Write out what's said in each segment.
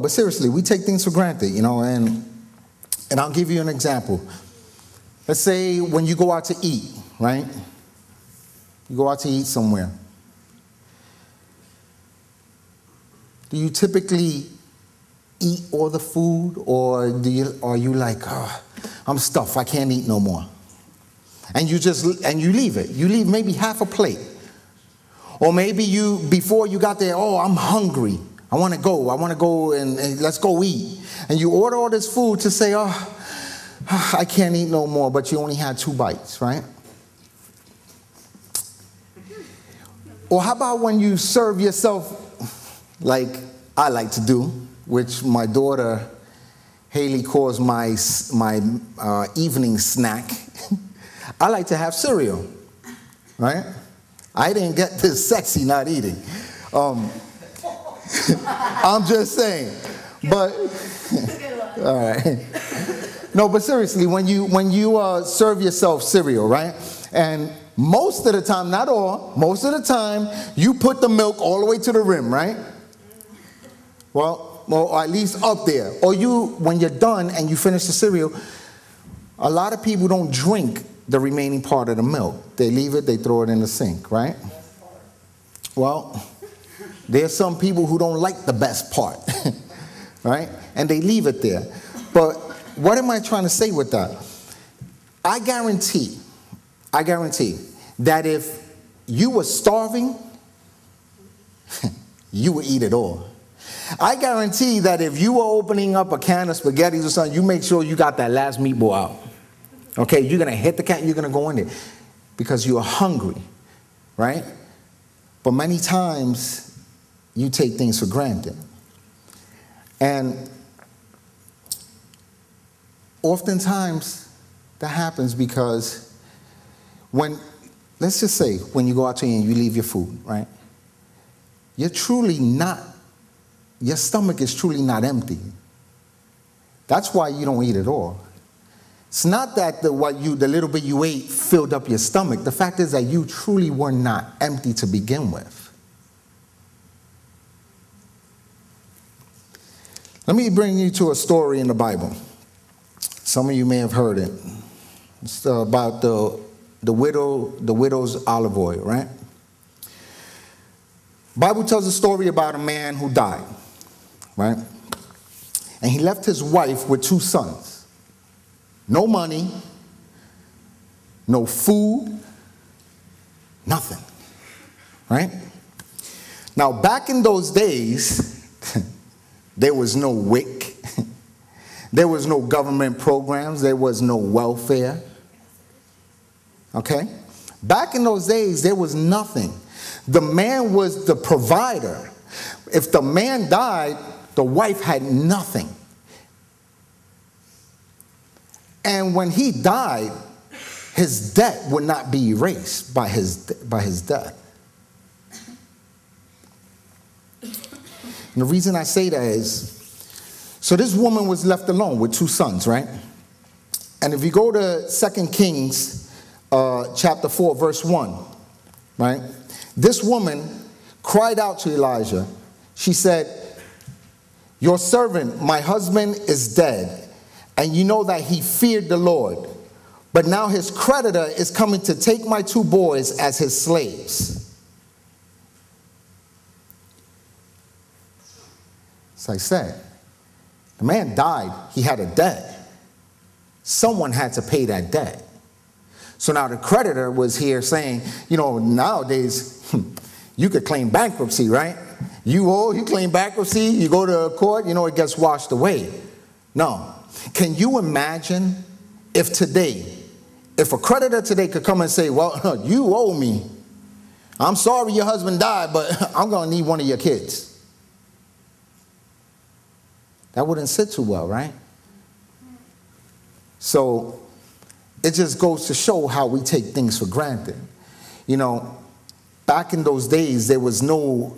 but seriously, we take things for granted, you know, and I'll give you an example. Let's say when you go out to eat, right? You go out to eat somewhere. Do you typically eat all the food, or are you like, oh, I'm stuffed, I can't eat no more? And you leave it. You leave maybe half a plate. Or maybe before you got there, oh, I'm hungry. I want to go and let's go eat. And you order all this food to say, oh, I can't eat no more, but you only had 2 bites, right? Or how about when you serve yourself, like I like to do, which my daughter Haley calls my evening snack. I like to have cereal, right? I didn't get this sexy not eating. I'm just saying, but all right. No, but seriously, when you serve yourself cereal, right? And most of the time, not all, most of the time, you put the milk all the way to the rim, right? Well, or at least up there. Or when you're done and you finish the cereal, a lot of people don't drink the remaining part of the milk. They leave it, they throw it in the sink, right? Well, there's some people who don't like the best part, right? And they leave it there. But what am I trying to say with that? I guarantee that if you were starving, you would eat it all. I guarantee that if you were opening up a can of spaghetti or something, you make sure you got that last meatball out. Okay, you're going to hit the can, you're going to go in there because you are hungry, right? But many times you take things for granted. And oftentimes that happens because let's just say when you go out to eat and you leave your food, right? Your stomach is truly not empty. That's why you don't eat it all. It's not that the little bit you ate filled up your stomach. The fact is that you truly were not empty to begin with. Let me bring you to a story in the Bible. Some of you may have heard it. It's about the widow's olive oil, right? Bible tells a story about a man who died, right? And he left his wife with 2 sons. No money, no food, nothing, right? Now, back in those days, there was no WIC. There was no government programs. There was no welfare. Okay? Back in those days, there was nothing. The man was the provider. If the man died, the wife had nothing. And when he died, his debt would not be erased by his death. And the reason I say that is, so this woman was left alone with 2 sons, right? And if you go to 2 Kings chapter 4, verse 1, right? This woman cried out to Elijah. She said, "Your servant, my husband, is dead. And you know that he feared the Lord. But now his creditor is coming to take my 2 boys as his slaves." As I said, the man died. He had a debt. Someone had to pay that debt. So now the creditor was here saying, you know, nowadays you could claim bankruptcy, right? You claim bankruptcy, you go to court, you know, it gets washed away. No. Can you imagine if a creditor today could come and say, well, you owe me. I'm sorry your husband died, but I'm going to need one of your kids. That wouldn't sit too well, right? So it just goes to show how we take things for granted. You know, back in those days, there was no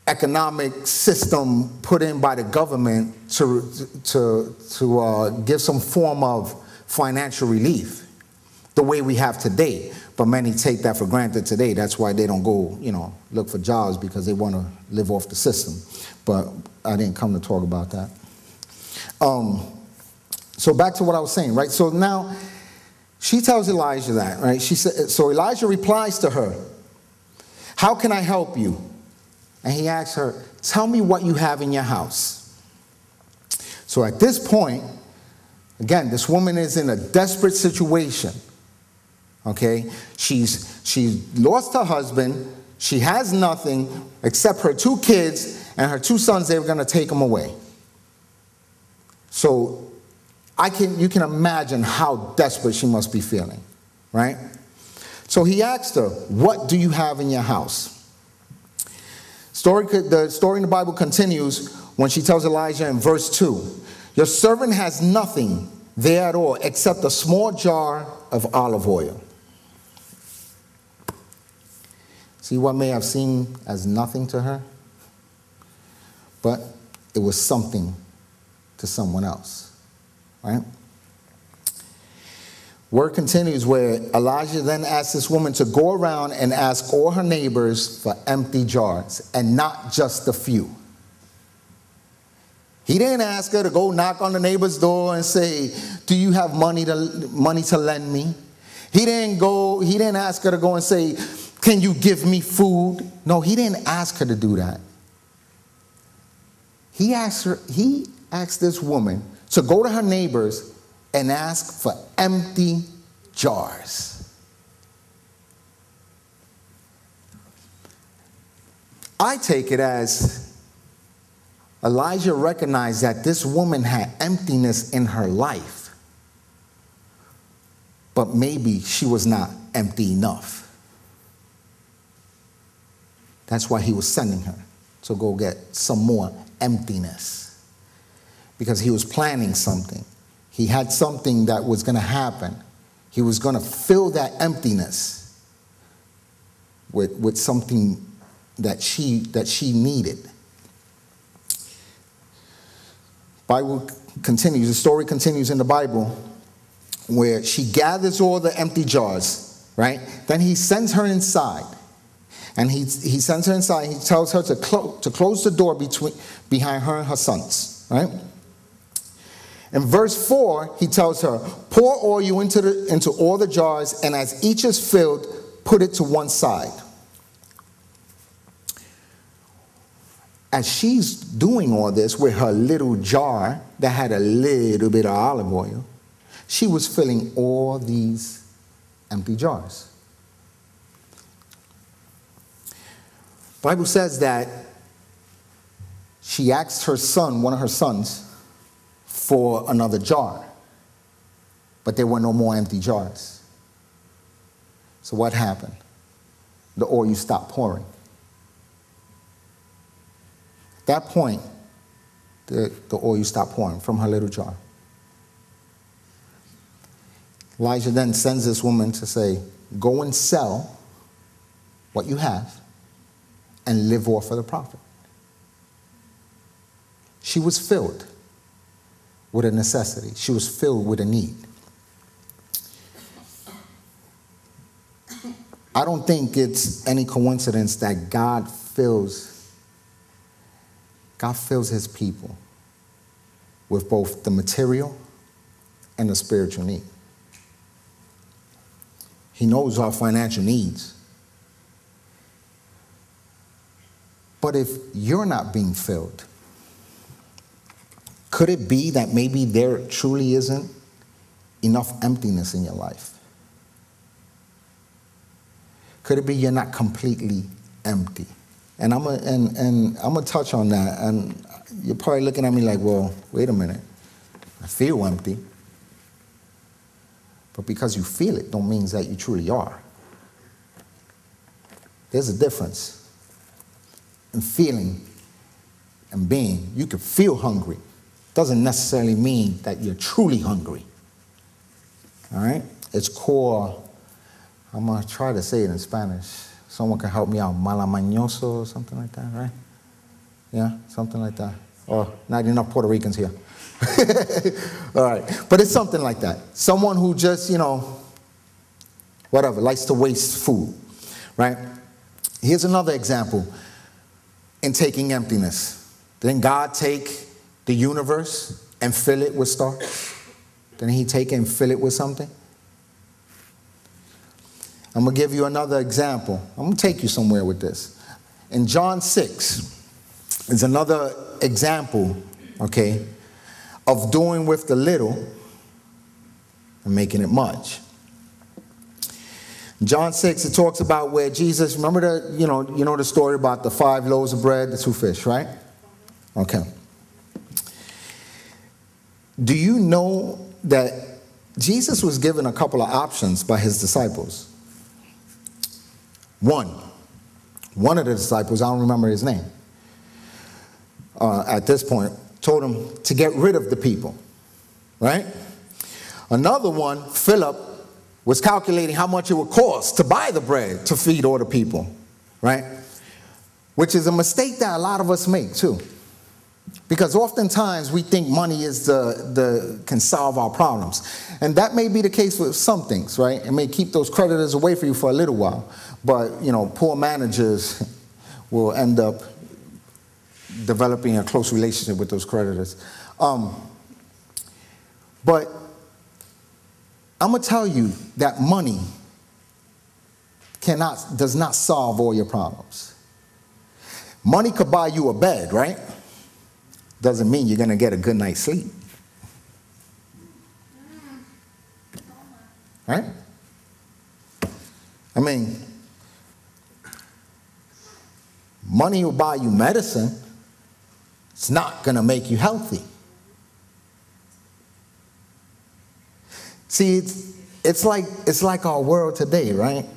economic system put in by the government to give some form of financial relief the way we have today. But many take that for granted today. That's why they don't go, you know, look for jobs, because they want to live off the system. But I didn't come to talk about that. So back to what I was saying, right? So now she tells Elijah that, right? She said, so Elijah replies to her, "How can I help you?" And he asks her, "Tell me what you have in your house." So at this point, again, this woman is in a desperate situation. Okay? She's lost her husband. She has nothing except her 2 kids and her 2 sons. They were going to take them away. So you can imagine how desperate she must be feeling, right? So he asked her, "What do you have in your house?" The story in the Bible continues when she tells Elijah in verse 2, "Your servant has nothing there at all except a small jar of olive oil." See what may have seemed as nothing to her? But it was something to someone else, right? Word continues where Elijah then asked this woman to go around and ask all her neighbors for empty jars, and not just a few. He didn't ask her to go knock on the neighbor's door and say, "Do you have money to lend me?" He didn't ask her to go and say, "Can you give me food?" No, he didn't ask her to do that. He asked this woman to go to her neighbors and ask for empty jars. I take it as Elijah recognized that this woman had emptiness in her life, but maybe she was not empty enough. That's why he was sending her to go get some more emptiness, because he was planning something. He had something that was going to happen. He was going to fill that emptiness with something that she needed. Bible continues. The story continues in the Bible where she gathers all the empty jars, right? Then he sends her inside. And he sends her inside. He tells her to close the door behind her and her sons, right? In verse 4, he tells her, "Pour oil into all the jars, and as each is filled, put it to one side." As she's doing all this with her little jar that had a little bit of olive oil, she was filling all these empty jars. The Bible says that she asked her son, one of her sons, for another jar. But there were no more empty jars. So what happened? The oil stopped pouring. At that point, the oil stopped pouring from her little jar. Elijah then sends this woman to say, "Go and sell what you have and live off of the profit." She was filled with a necessity. She was filled with a need. I don't think it's any coincidence that God fills his people with both the material and the spiritual need. He knows our financial needs. But if you're not being filled, could it be that maybe there truly isn't enough emptiness in your life? Could it be you're not completely empty? And I'm gonna touch on that. And you're probably looking at me like, well, wait a minute. I feel empty. But because you feel it don't mean that you truly are. There's a difference in feeling and being. You can feel hungry. Doesn't necessarily mean that you're truly hungry. All right? It's called, I'm going to try to say it in Spanish. Someone can help me out. Malamañoso or something like that, right? Yeah, something like that. Oh, not enough Puerto Ricans here. All right. But it's something like that. Someone who just, whatever, likes to waste food, right? Here's another example in taking emptiness. Didn't God take the universe and fill it with stars? Didn't he take it and fill it with something? I'm going to give you another example. I'm going to take you somewhere with this. In John 6 is another example, okay, of doing with the little and making it much. In John 6, it talks about where Jesus, remember the, you know the story about the 5 loaves of bread, the 2 fish, right? Okay. Do you know that Jesus was given a couple of options by his disciples? One of the disciples, I don't remember his name, at this point, told him to get rid of the people, right? Another one, Philip, was calculating how much it would cost to buy the bread to feed all the people, right? Which is a mistake that a lot of us make too. Because oftentimes we think money is can solve our problems. And that may be the case with some things, right? It may keep those creditors away from you for a little while. But, poor managers will end up developing a close relationship with those creditors. But I'm going to tell you that money does not solve all your problems. Money could buy you a bed, right? Doesn't mean you're going to get a good night's sleep. Right? I mean, money will buy you medicine. It's not going to make you healthy. See, it's like our world today, right?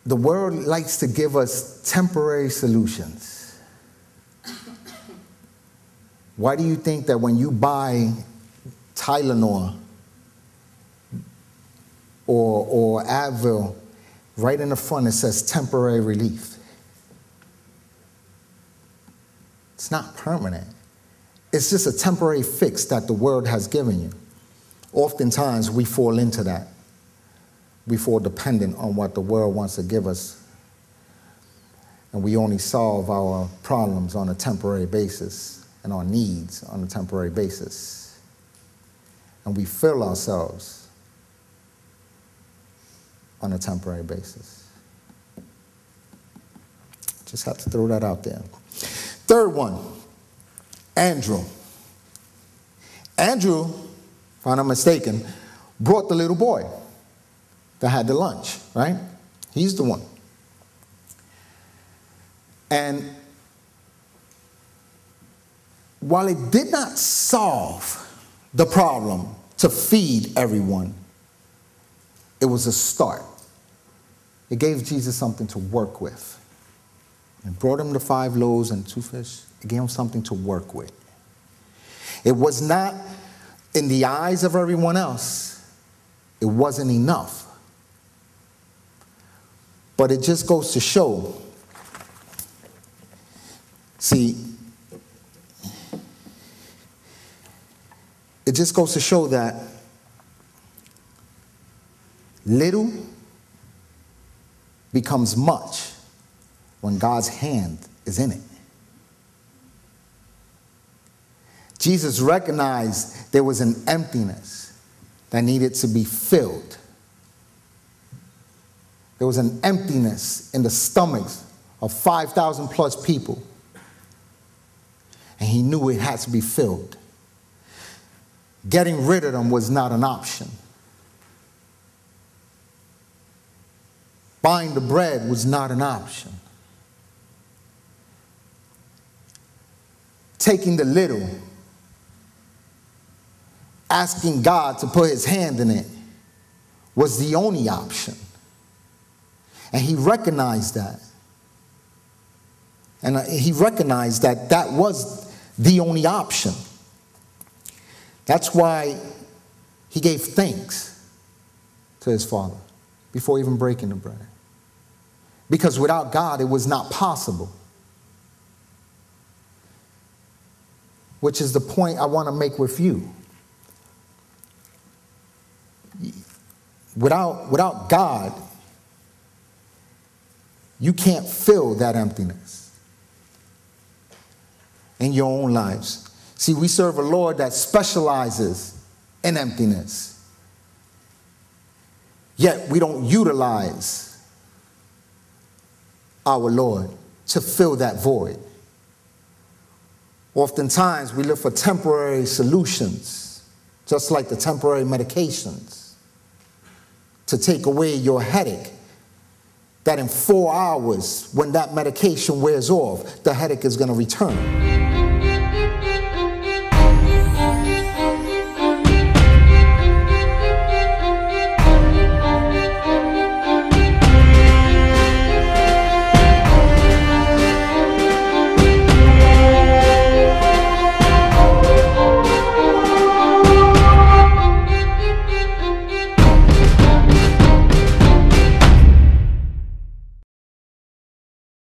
The world likes to give us temporary solutions. Why do you think that when you buy Tylenol or Advil, right in the front it says temporary relief? It's not permanent. It's just a temporary fix that the world has given you. Oftentimes we fall into that. We fall dependent on what the world wants to give us. And we only solve our problems on a temporary basis and our needs on a temporary basis. And we fill ourselves on a temporary basis. Just have to throw that out there. Third one, Andrew. Andrew, if I'm not mistaken, brought the little boy that had the lunch, right? He's the one. And while it did not solve the problem to feed everyone, it was a start. It gave Jesus something to work with. It brought him the 5 loaves and 2 fish. It gave him something to work with. It was not, in the eyes of everyone else, it wasn't enough. But it just goes to show, see, it just goes to show that little becomes much when God's hand is in it. Jesus recognized there was an emptiness that needed to be filled. There was an emptiness in the stomachs of 5,000 plus people. And he knew it had to be filled. Getting rid of them was not an option. Buying the bread was not an option. Taking the little, asking God to put his hand in it, was the only option. And he recognized that. And he recognized that that was the only option. That's why he gave thanks to his Father before even breaking the bread. Because without God, it was not possible. Which is the point I want to make with you. Without God, you can't fill that emptiness in your own lives. See, we serve a Lord that specializes in emptiness. Yet we don't utilize our Lord to fill that void. Oftentimes we look for temporary solutions, just like the temporary medications, to take away your headache, that in 4 hours, when that medication wears off, the headache is going to return.